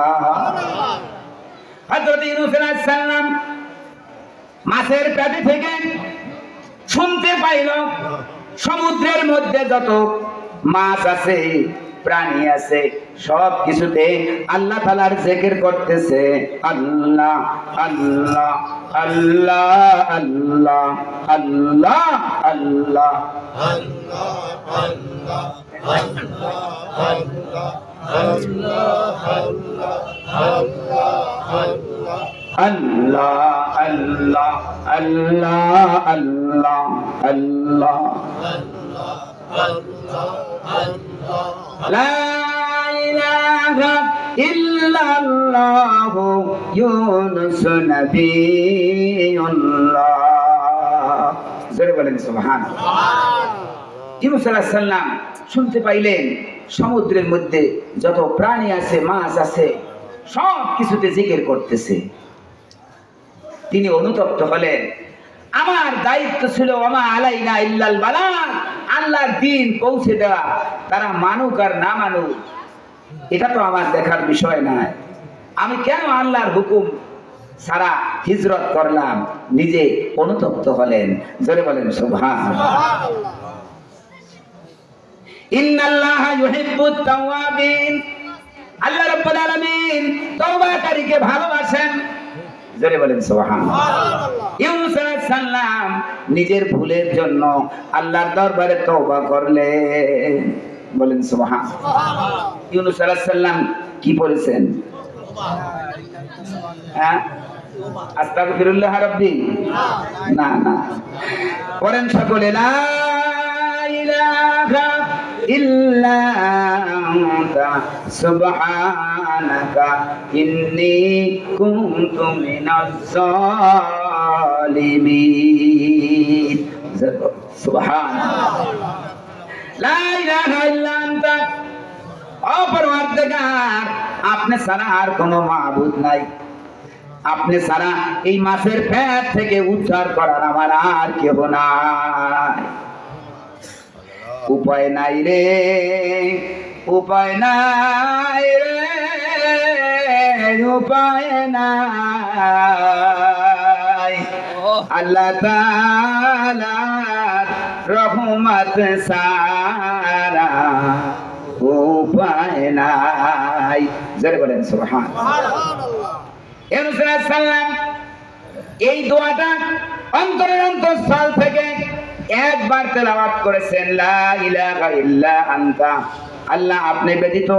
হযরত ইউনূস আলাইহিস সালাম মাছের পেটে থেকে শুনতে পাইল সমুদ্রের মধ্যে যত মাছ আছে, প্রাণী আছে, সব কিছুতে আল্লাহ তাআলার জিকির করতেছে। আল্লাহ আল্লাহ আল্লাহ আল্লাহ আল্লাহ আল্লাহ আল্লাহ আল্লাহ আল্লাহ আল্লাহ আল্লাহ লা ইলাহা ইল্লাল্লাহ ইউনূস নবিয়ুল্লাহ। জোরে বলেন সুবহানাল্লাহ। ইউনূস আলাইহিস সালাম শুনতে পাইলেন সমুদ্রের মধ্যে যত প্রাণী আছে, মাছ আছে, সব কিছুতে জিকির করতেছে। তিনি অনুতপ্ত হলেন। আমার দায়িত্ব ছিল ওমা আলাইনা ইল্লাল বালাগ, আল্লাহর দ্বীন পৌঁছে দেওয়া। তারা মানুক আর না মানুক এটা তো আমার দেখার বিষয় নয়। আমি কেন আল্লাহর হুকুম ছাড়া হিজরত করলাম? নিজে অনুতপ্ত হলেন। জোরে বলেন সুবহানাল্লাহ। ইন্নাল্লাহা ইউহিব্বুত তাওয়াবিন। আল্লাহ রাব্বুল আলামিন তওবাকারীকে ভালোবাসেন। জোরে বলেন সুবহানাল্লাহ। ইউনূস আলাইহিস সালাম নিজের ভুলের জন্য আল্লাহর দরবারে তওবা করলেন। বলেন সুবহানাল্লাহ। ইউনূস আলাইহিস সালাম কি বলেছেন? হ্যাঁ, আস্তাগফিরুল্লাহ রাব্বি। না না, পড়েন সকলে, লা ইলাহা ইল্লা আনতা সুবহানাকা ইন্নী কুনতু মিনাজ জালিমিন। সুবহানাল্লাহ। লা ইলাহা ইল্লা আনতা, ও পরওয়ারদিগার, আপনি ছাড়া আর কোনো মাবুদ নাই। আপনি ছাড়া এই মাছের পেট থেকে উদ্ধার করার আমার আর কেহ নাই। উপায় নাই রে, উপায় নাই রে, উপায় নাই। আল্লাহ তাআলার রহমত সারা উপায় নাই। জোরে বলেন সুবহানাল্লাহ। ইউনূস আলাইহিস সালাম এই দোয়াটা অন্তরের অন্তঃস্থল থেকে একবার তেলাওয়াত করেছেন, লা ইলাহা ইল্লা আনতা, আল্লাহ আপনি ব্যতীত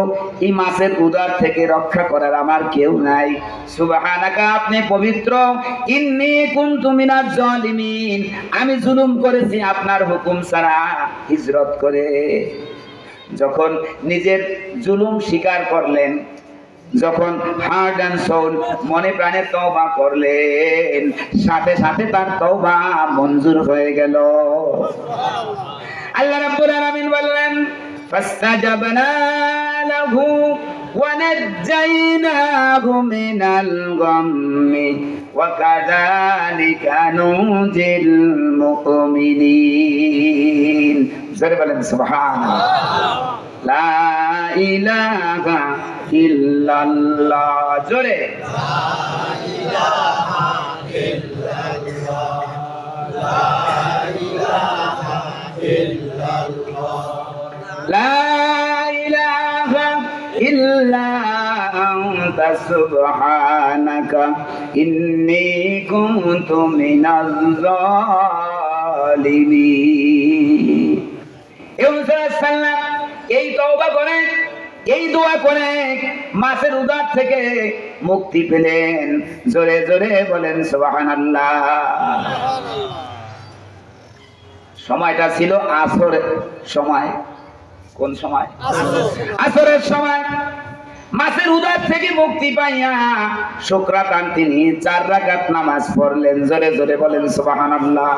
এই মাছের উদর থেকে রক্ষা করার আমার কেউ নাই। সুবহানাকা, আপনি পবিত্র। ইন্নী কুনতু মিনাজ জালিমিন, আমি জুলুম করেছি আপনার হুকুম ছাড়া হিজরত করে। যখন নিজের জুলুম স্বীকার করলেন, যখন হার্ট অ্যান্ড সোল মনে প্রাণে তওবা করলেন, সাথে সাথে তার তওবা মঞ্জুর হয়ে গেল। আল্লাহ রাব্বুল আলামিন বললেন, ফাস্তাজাবনা লাহু ওয়া নাজ্জাইনাহু মিনাল গাম্মি ওয়া কাযালিকা নুজিল মুমিনিন। জোরে বলেন সুবহানাল্লাহ। লা ইলাহা ইল্লাল্লাহ। জোরে লা ইলাহা ইল্লা আনতা সুবহানাকা ইন্নী কুনতু মিনাজ জালিমিন। ইউনূস আলাইহিস সালাম এই তওবা করে, এই দোয়া করে মাছের উদর থেকে মুক্তি পেলেন। জোরে জোরে বলেন সুবহানাল্লাহ। সময়টা ছিল আসরের সময়। কোন সময়? আসরের সময়। মাছের উদর থেকে মুক্তি পাইয়া শুকরাতান তিনি 4 রাকাত নামাজ পড়লেন। জোরে জোরে বলেন সুবহানাল্লাহ।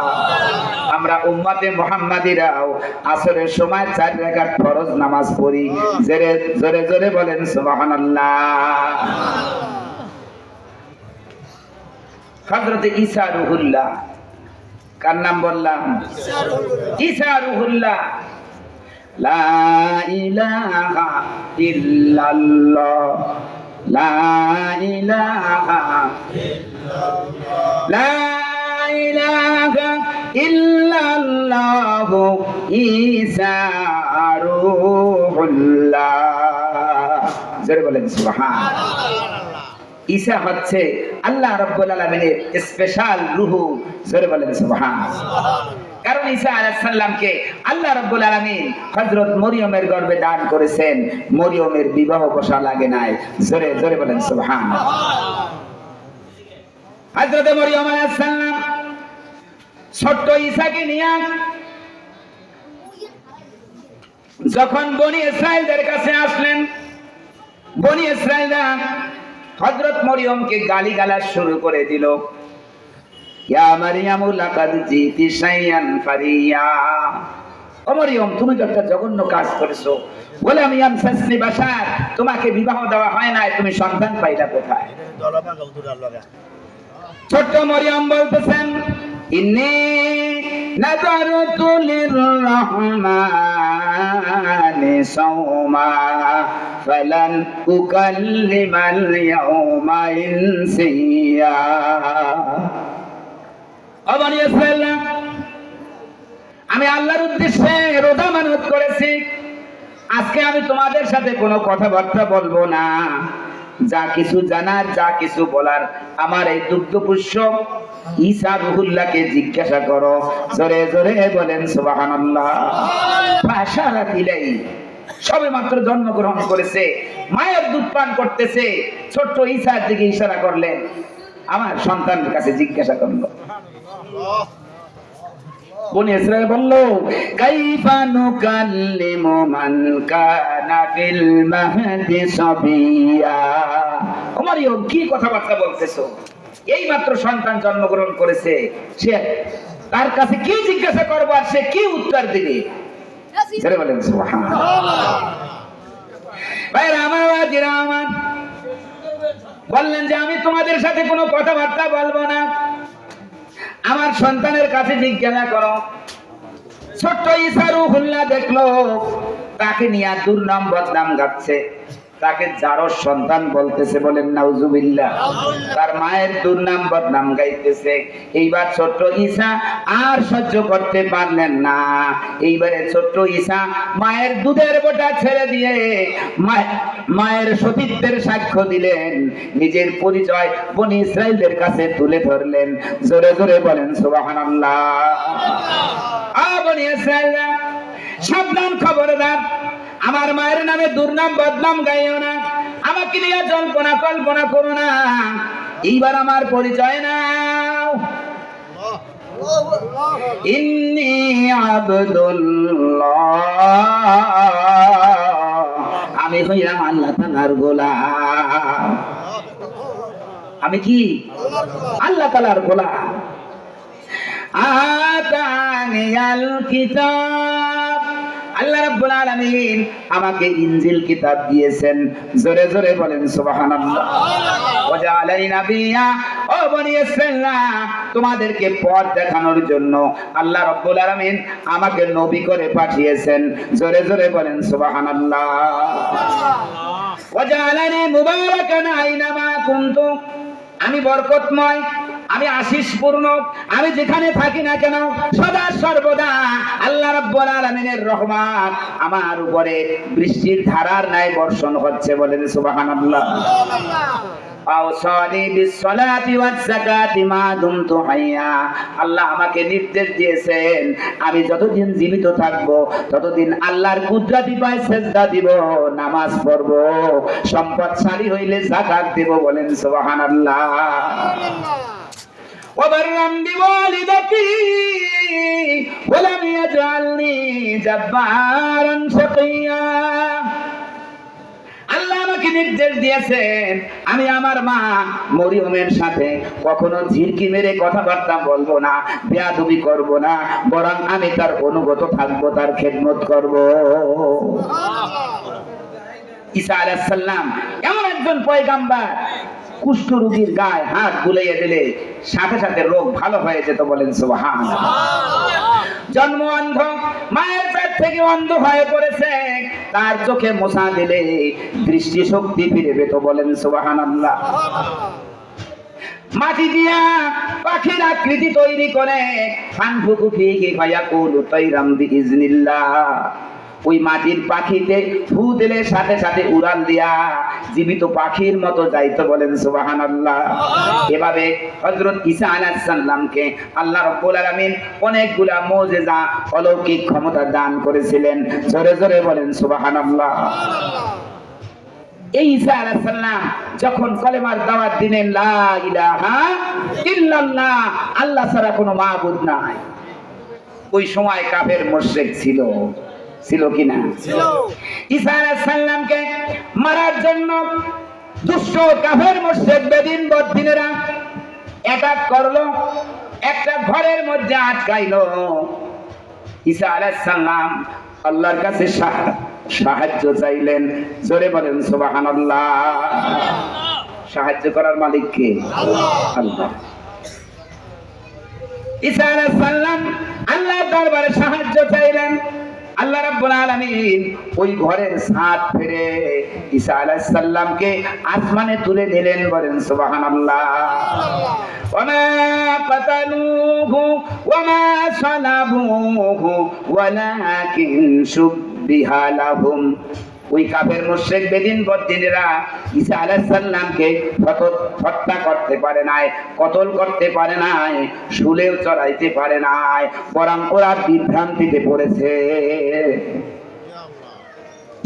আমরা উম্মতে মুহাম্মাদিরাও আসরের সময় 4 রাকাত ফরজ নামাজ পড়ি। জোরে জোরে জোরে বলেন সুবহানাল্লাহ। হযরত ঈসা রূহুল্লাহ, কার নাম বললাম? ঈসা রূহুল্লাহ। লা ইলাহা ইল্লাল্লাহ, লা ইলাহা ইল্লাল্লাহ, লা ইলাহা ইল্লাল্লাহ ঈসা রূহুল্লাহ। জোরে বলেন সুবহানাল্লাহ। ঈসা হচ্ছে আল্লাহ রাব্বুল আলামিনের স্পেশাল রূহ। জোরে বলেন সুবহানাল্লাহ। কারণ ঈসা আলাইহিস সালামকে আল্লাহ রাব্বুল আলামিন হযরত মরিয়মের গর্ভে দান করেছেন। মরিয়মের বিবাহ বসা লাগে নাই। জোরে জোরে বলেন সুবহানাল্লাহ। হযরত মরিয়ম আলাইহিস সালাম ছোট্ট ঈসাকে নিয়ে যখন বনি ইসরাইলদের কাছে আসলেন, বনি ইসরাইলরা হযরত মরিয়মকে গালিগালাজ শুরু করে দিল। ইয়া মারইয়ামু লাকাদ জিতি শাইয়ান ফারিয়া। ও মরিয়ম, তুমি তো একটা জঘন্য কাজ করেছো। বলে আমি আমসাসনি বাশার, তোমাকে বিবাহ দেওয়া হয় নাই, তুমি সন্তান পাইলা কোথায়? ছোট্ট মরিয়ম বলতেছেন, ইন্নী নাযারতু লিররহমানি সাওমা ফালান উকাল্লিমাল ইয়াওমা ইনসিয়া। আমি আল্লাহর উদ্দেশ্যে রোজা মানত করেছি, আজকে আমি তোমাদের সাথে কোনো কথাবার্তা বলবো না। যা কিছু জানার, যা কিছু বলার আমার এই দুগ্ধপুষ্য ঈসা রূহুল্লাহকে জিজ্ঞাসা করো। জোরে জোরে বলেন সুবহানাল্লাহ। ফাশারাত ইলাইহি, সবে মাত্র জন্মগ্রহণ করেছে, মায়ের দুধ পান করতেছে, ছোট্ট ঈসার দিকে ইশারা করলেন, আমার সন্তানের কাছে জিজ্ঞাসা করলো। বনি ইসরাইল বলল, কাইফা নুকাল্লিমু মান কানা ফিল মাহদি সাবিয়া। ওমরিয়ম, কি কথাবার্তা বলতেছো? এই মাত্র সন্তান জন্মগ্রহণ করেছে, সে তার কাছে কি জিজ্ঞাসা করবো আর সে কি উত্তর দিবে? জোরে বলেন সুবহানাল্লাহ। ভাইরা আমার, ওয়াজিরা আমার, বললেন যে আমি তোমাদের সাথে কোনো কথাবার্তা বলবো না, আমার সন্তানের কাছে জিজ্ঞাসা করো। ছোট্ট ঈসা রূহুল্লাহ দেখলো তাকে নিয়ে দুর্নাম বদনাম গাচ্ছে, তাকে জারজ সন্তান বলতেছে, বলেন নাউজুবিল্লাহ। তার মায়ের দুর্নাম বদনাম গাইতেছে। এইবার ছোট্ট ঈসা আর সহ্য করতে পারলেন না। এইবারে ছোট্ট ঈসা মায়ের দুধের বোঁটা ছেড়ে দিয়ে মায়ের সতীত্বের সাক্ষ্য দিলেন, নিজের পরিচয় বনি ইসরাইলদের কাছে তুলে ধরলেন। জোরে জোরে বলেন সুবহানাল্লাহ। বনি ইসরাইলরা সাবধান, খবরদার, আমার মায়ের নামে দুর্নাম বদনাম গাইও না, আমাকে নিয়ে জল্পনা কল্পনা করো না। এইবার আমার পরিচয় নাও, ইন্নী আবদুল্লাহ, আমি হইলাম আল্লাহ তাআলার গোলাম। আমি কি? আল্লাহ তাআলার গোলাম। আতানিয়াল কিতাব, আল্লাহ রাব্বুল আলামিন আমাকে ইনজিল কিতাব দিয়েছেন। জোরে জোরে বলেন সুবহানাল্লাহ। ওয়াজআলানি নাবিয়্যা, ও বনি ইসরাঈলরা, তোমাদেরকে পথ দেখানোর জন্য আল্লাহ রাব্বুল আলামিন আমাকে নবী করে পাঠিয়েছেন। জোরে জোরে বলেন সুবহানাল্লাহ। ওয়াজআলানি মুবারাকান আইনামা কুনতু, আমি বরকতময়, আমি আশিসপূর্ণ, আমি যেখানে থাকি না কেন সদা সর্বদা আল্লাহ রাব্বুল আলামিনের রহমত আমার উপরে বৃষ্টির ধারার ন্যায় বর্ষণ হচ্ছে। বলেন সুবহানাল্লাহ। আওসানি বিসসালাতি ওয়াজ যাকাতি মা দুমতু হাইয়া, আল্লাহ আমাকে নির্দেশ দিয়েছেন আমি যতদিন জীবিত থাকব ততদিন আল্লাহর কুদরতি পায় সেজদা দিব, নামাজ পড়ব, সম্পদশালী হইলে যাকাত দেব। বলেন সুবহানাল্লাহ। ওয়াবাররাম বিওয়ালিদাতি ওয়ালাম ইয়াজআলনি জাব্বারান শাকিয়্যা, আল্লাহ আমাকে নির্দেশ দিয়েছেন আমি আমার মা মরিয়মের সাথে কখনো ঝিরকি মেরে কথাবার্তা বলবো না, বেয়াদবি করব না, বরং আমি তার অনুগত থাকবো, তার খেদমত করব। ঈসা আলাইহিস সালাম এমন একজন পয়গাম্বার, কুষ্ঠ রোগীর গায়ে হাত বুলাইয়ে দিলে সাথে সাথে রোগ ভালো হয়ে যেত। বলেন সুবহানাল্লাহ। জন্ম অন্ধ, মায়ের পেট থেকে অন্ধ হয়ে পড়েছে, তার চোখে মোছা দিলে দৃষ্টি শক্তি ফিরে পেত। বলেন সুবহানাল্লাহ। মাটি দিয়া পাখির আকৃতি তৈরি করে ফানফুকু ফিহি ফায়াকুলু তাইরাম বিইজনিল্লাহ, ওই মাটির পাখিতে ফু দিলে সাথে সাথে উড়াল দিয়া জীবিত পাখির মতো যাইতো। বলেন সুবহানাল্লাহ। এভাবে হযরত ঈসা আলাইহিস সালামকে আল্লাহ রাব্বুল আলামিন অনেকগুলা মুজিজা, অলৌকিক ক্ষমতা দান করেছিলেন। জোরে জোরে বলেন সুবহানাল্লাহ। এই ঈসা আলাইহিস সালাম যখন কলেমার দাওয়াত দিলেন লা ইলাহা ইল্লাল্লাহ, আল্লাহ ছাড়া কোনো মাবুদ নাই, ওই সময় কাফের মুশরিক ছিল, ছিল কিনা? ছিল। ঈসা আলাইহিস সালামকে মারার জন্য দুষ্ট কাফের মুশরিক বেদিন বদ্দিনেরা অ্যাটাক করলো, একটা ঘরের মধ্যে আটকাইলো। ঈসা আলাইহিস সালাম আল্লাহর কাছে সাহায্য চাইলেন। জোরে বলেন সুবহানাল্লাহ। সাহায্য করার মালিক কে? আল্লাহ। ঈসা আলাইহিস সালাম আল্লাহর দরবারে সাহায্য চাইলেন। আল্লাহ রাব্বুল আলামিন ওই ঘরের ছাদ ফেলে ঈসা আলাইহিস সালামকে আসমানে তুলে দিলেন। বলেন সুবহানাল্লাহ। ওয়ামা কাতালুহু ওয়ামা সালাবুহু ওয়ালাকিন শুববিহা লাহুম, ওই কাফের মুশরিক বেদিন বদ্দিনেরা ঈসা আলাইহিস সালামকে হত্যা করতে পারে নাই, কতল করতে পারে নাই, শুলেও চড়াইতে পারে নাই, বরং ওরা বিভ্রান্তিতে পড়েছে।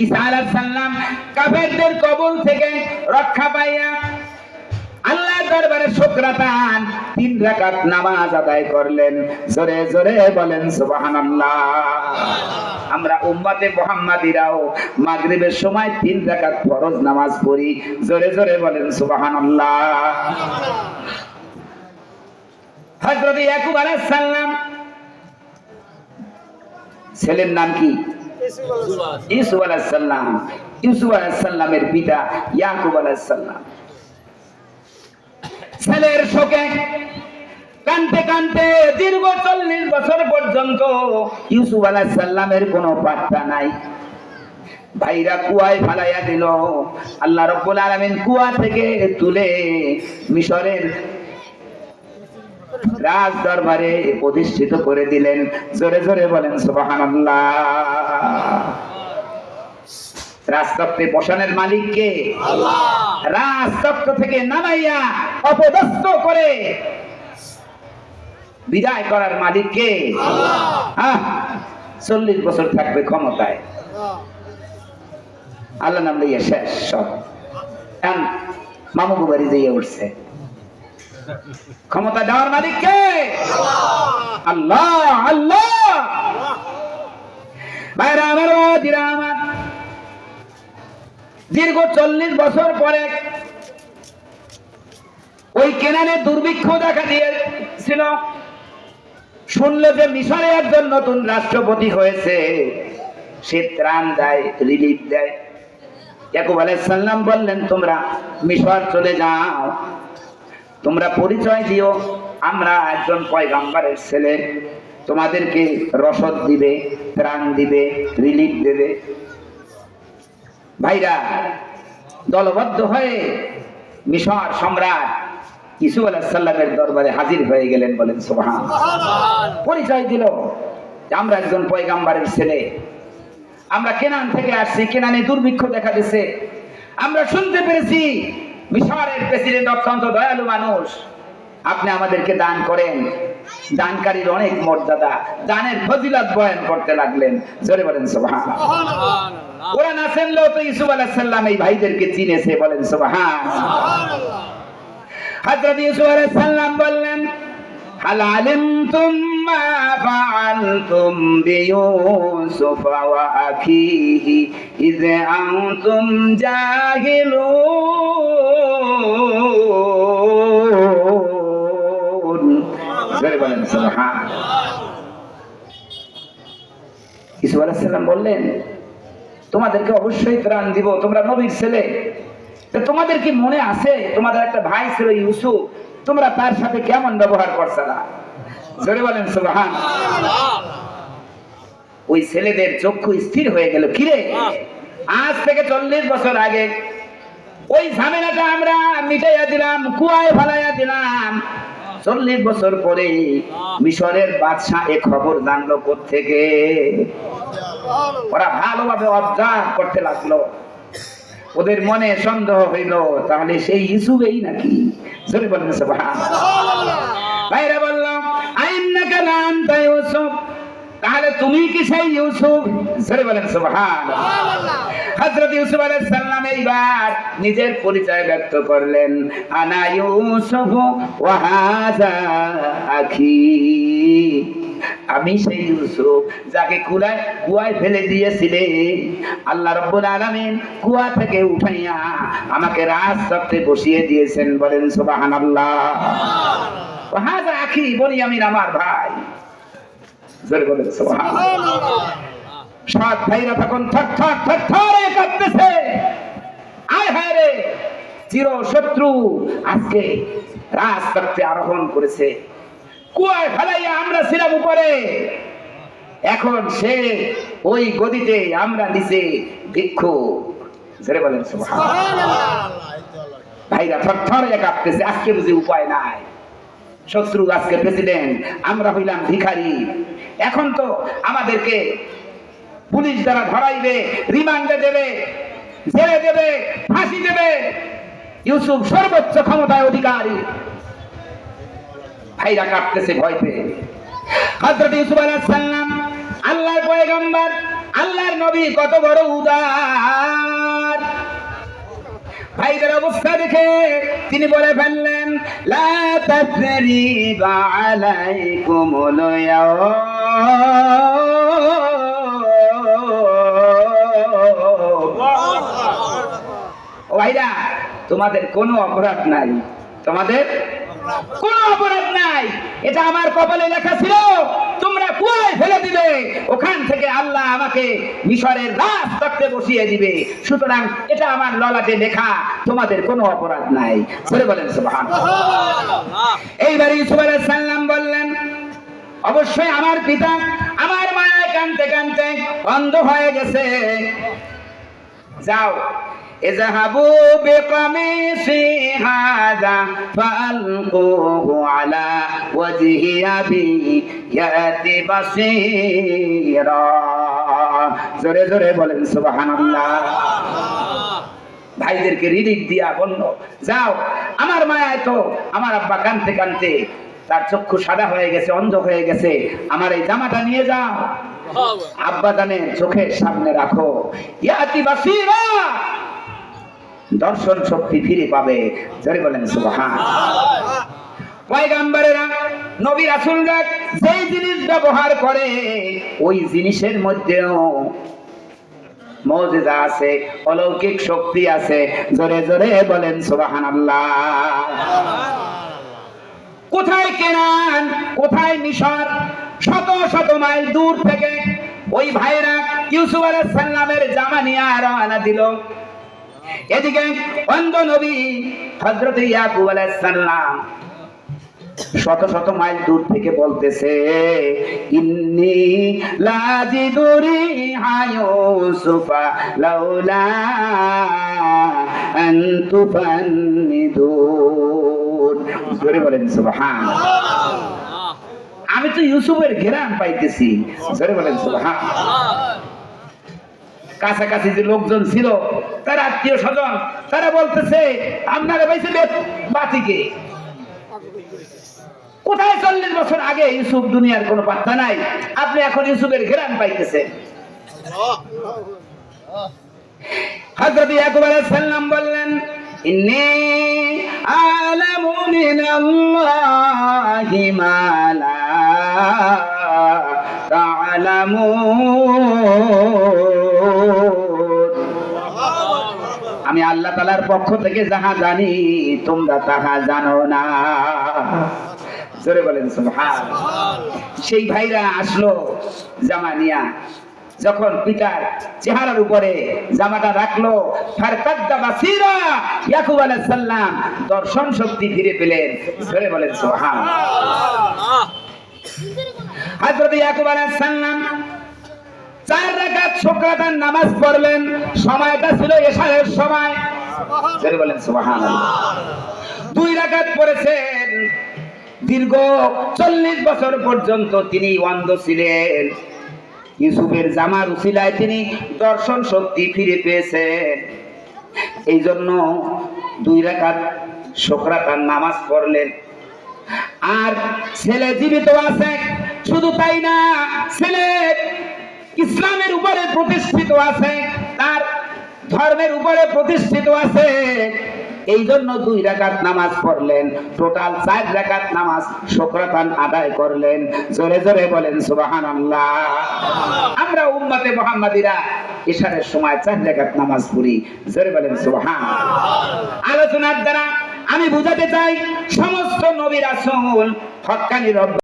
ঈসা আলাইহিস সালাম কাফেরদের কবল থেকে রক্ষা পাইয়া আল্লাহর দরবারে শুকরাতান 3 রাকাত নামাজ আদায় করলেন। জোরে জোরে বলেন সুবহানাল্লাহ। আমরা উম্মতে মুহাম্মাদিরাও মাগরিবের সময় 3 রাকাত ফরজ নামাজ পড়ি। জোরে জোরে বলেন সুবহানাল্লাহ। হযরত ইয়াকুব আলাইহিস সালাম, ছেলের নাম কি? ইউসুফ আলাইহিস সালাম। ইউসুফ আলাইহিস সালামের পিতা ইয়াকুব আলাইহিস সালাম ছেলের শোকে কানতে কানতে দীর্ঘ 40 বছর পর্যন্ত ইউসুফ আলাইহিস সালামের কোনো পাত্তা নাই। ভাইরা কুয়ায় ফালাইয়া দিল। আল্লাহ রাব্বুল আলামিন কুয়া থেকে তুলে মিশরের রাজ দরবারে প্রতিষ্ঠিত করে দিলেন। জোরে জোরে বলেন সুবহানাল্লাহ। রাজতত্ত্বে বসানোর মালিক কে? আল্লাহ। রাজতত্ত্ব থেকে নামাইয়া অপদস্থ করে বিদায় করার মালিক কে? আল্লাহ। 40 বছর থাকবে ক্ষমতায়, আল্লাহ নাম লইয়া শেষ সব। এখন মামুগো বাড়ি দিয়ে উঠছে। ক্ষমতা দেওয়ার মালিক কে? আল্লাহ। আল্লাহ। ভাইরা আমার, বাবাজিরা আমার, দীর্ঘ 40 বছর পরে ওই কেনানে দুর্ভিক্ষ দেখা দিয়েছিল। শুনলো যে মিশরে একজন নতুন রাষ্ট্রপতি হয়েছে, সে ত্রাণ দেয়, রিলিফ দেয়। ইয়াকুব আলাইহিস সালাম বললেন, তোমরা মিশর চলে যাও, তোমরা পরিচয় দিও আমরা একজন পয়গম্বরের ছেলে, তোমাদেরকে রসদ দিবে, ত্রাণ দিবে, রিলিফ দেবে। ভাইরা দলবদ্ধ হয়ে মিশর সম্রাট ইউসুফ আলাইহিস সালামের দরবারে হাজির হয়ে গেলেন। বলেন সুবহানাল্লাহ। পরিচয় দিল যে আমরা একজন পয়গম্বরের ছেলে, আমরা কেনান থেকে আসছি, কেনানে দুর্ভিক্ষ দেখা দিয়েছে, আমরা শুনতে পেরেছি মিশরের প্রেসিডেন্ট অত্যন্ত দয়ালু মানুষ, আপনি আমাদেরকে দান করেন। দানকারীর অনেক মর্যাদা, দানের ফজিলত বয়ান করতে লাগলেন। জোরে বলেন সুবহানাল্লাহ। ওরা না চিনলেও তো ইউসুফ আলাইহিস সালাম এই ভাইদেরকে চিনেছে। বলেন সুবহানাল্লাহ। হযরত ইউসুফ আলাইহিস সালাম বললেন, হাল আলিমতুম মা ফাআলতুম বিয়ুসুফ ওয়া আখিহি ইয আনতুম জাহিলুন। জোরে বলেন সুবহানাল্লাহ। ইউসুফ আলাইহিস সালাম বললেন, তোমাদেরকে অবশ্যই ত্রাণ দিব, তোমরা নবীর ছেলে। তোমাদের কি মনে আছে তোমাদের একটা ভাই ছিল ইউসুফ, তোমরা তার সাথে কেমন ব্যবহার করছিলা? জোরে বলেন সুবহানাল্লাহ। ওই ছেলেদের চক্ষু স্থির হয়ে গেল, কিরে আজ থেকে 40 বছর আগে ওই ঝামেলাটা আমরা মিটাইয়া দিলাম, কুয়ায় ফেলাইয়া দিলাম। 40 বছর পরে মিশরের বাদশা এ খবর জানলো কোত্থেকে? ওরা ভালোভাবে অবজার্ভ করতে লাগলো, ওদের মনে সন্দেহ হইল, তাহলে সেই ইউসুফই নাকি? জোরে বলেন সুবহানাল্লাহ। ভাইরা বলল, আইন্নাকা লা আনতা ইউসুফ, তাহলে তুমি কি সেই ইউসুফ? জোরে বলেন সুবহানাল্লাহ। হযরত ইউসুফ আলাইহিস সালাম এইবার নিজের পরিচয় ব্যক্ত করলেন, আনা ইউসুফ ওয়া হাযা আখি, আমি সেই ইউসুফ যাকে কুয়ায় ফেলে দিয়েছিলে। আল্লাহ রাব্বুল আলামিন কুয়া থেকে উঠাইয়া আমাকে রাজতখ্তে বসিয়ে দিয়েছেন। বলেন সুবহানাল্লাহ। ওয়া হাযা আখি, বনিয়ামিন আমার ভাই। জোরে বলেন সুবহানাল্লাহ। সাত ভাইরা তখন থরথর থরথর কাঁপতেছে, আয় হায় রে, চির শত্রু আজকে রাজতখ্তে আরোহণ করেছে। কুয়ায় ফেলাইয়া আমরা ছিলাম উপরে, এখন সে ওই গদিতে, আমরা নিচে ভিক্ষুক। জোরে বলেন সুবহানাল্লাহ। ভাইরা থরথর কাঁপতেছে, আজকে বুঝি উপায় নাই, শত্রু আজকে প্রেসিডেন্ট, আমরা হইলাম ভিখারি। এখন তো আমাদেরকে পুলিশ দ্বারা ধরাইবে, রিমান্ডে দেবে, জেলে দেবে, ফাঁসি দেবে। ইউসুফ সর্বোচ্চ ক্ষমতায় অধিকারী। ভাইরা কাঁপতেছে ভয় পেয়ে। হযরত ইউসুফ আলাইহিস সালাম আল্লাহর পয়গম্বর, আল্লাহর নবী, কত বড় উদার। ভাইদের অবস্থা দেখে তিনি বলে ফেললেন, লা তাসরিবা আলাইকুমুল ইয়াওম। ও ভাইরা, তোমাদের কোনো অপরাধ নাই, তোমাদের কোনো অপরাধ নাই। এটা আমার কপালে লেখা ছিল, তোমরা কুয়ায় ফেলে দিবে, ওখান থেকে আল্লাহ আমাকে মিশরের রাজতখ্তে বসিয়ে দিবে। সুতরাং এটা আমার ললাটে লেখা, তোমাদের কোনো অপরাধ নাই। বলে বলেন সুবহানাল্লাহ। এইবার ইউসুফ আলাইহিস সালাম বললেন, অবশ্যই আমার পিতা আমার মায়ের কাঁদতে কাঁদতে অন্ধ হয়ে গেছে। যাও, ইযহাবু বিকামিসি হাযা ফাআলকুহু আলা ওয়াজহি আবি ইয়াতি বাসীরা। জোরে জোরে বলেন সুবহানাল্লাহ। ভাইদেরকে রিলিফ দিয়া বলল, যাও, আমার মায়ায় তো আমার আব্বা কাঁদতে কাঁদতে তার চক্ষু সাদা হয়ে গেছে, অন্ধ হয়ে গেছে, আমার এই জামাটা নিয়ে যাও, আব্বা জানে চোখের সামনে রাখো। ইয়াতি বাসীরা, দর্শন শক্তি ফিরে পাবে। জোরে বলেন সুবহানাল্লাহ। পয়গম্বরেরা, নবী রাসূলরা যেই জিনিস ব্যবহার করে ওই জিনিসের মধ্যেও মুজিজা আছে, অলৌকিক শক্তি আছে। জোরে জোরে বলেন সুবহানাল্লাহ। কোথায় কেনান, কোথায় মিশর, শত শত মাইল দূর থেকে ওই ভাইরা ইউসুফ আলাইহিস সালামের জামা নিয়ে রওনা দিল। এদিকে অন্ধ নবী হযরত ইয়াকুব আলাইহিস সালাম শত শত মাইল দূর থেকে বলতেছে, ইন্নী লাজিদুরি হায়ুসুফা লাউলা আনতু ফান্নিদুন। জোরে বলেন সুবহানাল্লাহ। আমি তো ইউসুফের ঘেরান পাইতেছি। জোরে বলেন সুবহানাল্লাহ। কাছাকাছি যে লোকজন ছিল, তার আত্মীয় স্বজন, তারা বলতেছে, আপনারা পাইছে বাতিকে কোথায়? 40 বছর আগে ইউসুফ, দুনিয়ার কোনো পাত্তা নাই, আপনি এখন ইউসুফের ঘেরান পাইতেছেন। হযরত ইয়াকুব আলাইহিস সালাম বললেন, ইন্নী আ'লামু মিনাল্লাহি মা লা তা'লামুন। আমি আল্লাহ তাআলার পক্ষ থেকে যাহা জানি তোমরা তাহা জানো না। জোরে বলেন সুবহানাল্লাহ। সেই ভাইরা আসলো জামা নিয়া, যখন পিতার চেহারার উপরে জামাটা রাখলো, ফারকাদ্দা বাসীরা, ইয়াকুব আলাইহিস সালাম দর্শন শক্তি ফিরে পেলেন। জোরে বলেন সুবহানাল্লাহ। হযরত ইয়াকুব আলাইহিস সালাম 4 রাকাত শুকরাতার নামাজ পড়লেন। সময়টা ছিল এশারের সময়। জোরে বলেন সুবহানাল্লাহ। 2 রাকাত পড়েছেন। দীর্ঘ 40 বছর পর্যন্ত তিনি অন্ধ ছিলেন। ইউসুফের জামার উসিলায় তিনি দর্শন শক্তি ফিরে পেয়েছেন। এই জন্য 2 রাকাত শুকরাতার নামাজ পড়লেন। আর ছেলে জীবিত আছে, শুধু তাই না, ছেলে ইসলামের উপরে প্রতিষ্ঠিত আছে, তার ধর্মের উপরে প্রতিষ্ঠিত আছে। এই জন্য 2 রাকাত নামাজ পড়লেন। টোটাল 4 রাকাত নামাজ শুকরাতান আদায় করলেন। জোরে জোরে বলেন সুবহানাল্লাহ। আমরা উম্মতে মুহাম্মাদিরা ইশারের সময় 4 রাকাত নামাজ পড়ি। জোরে বলেন সুবহানাল্লাহ। আলোচনার দ্বারা আমি বুঝাতে চাই, সমস্ত নবী রাসূল হক্কানি রব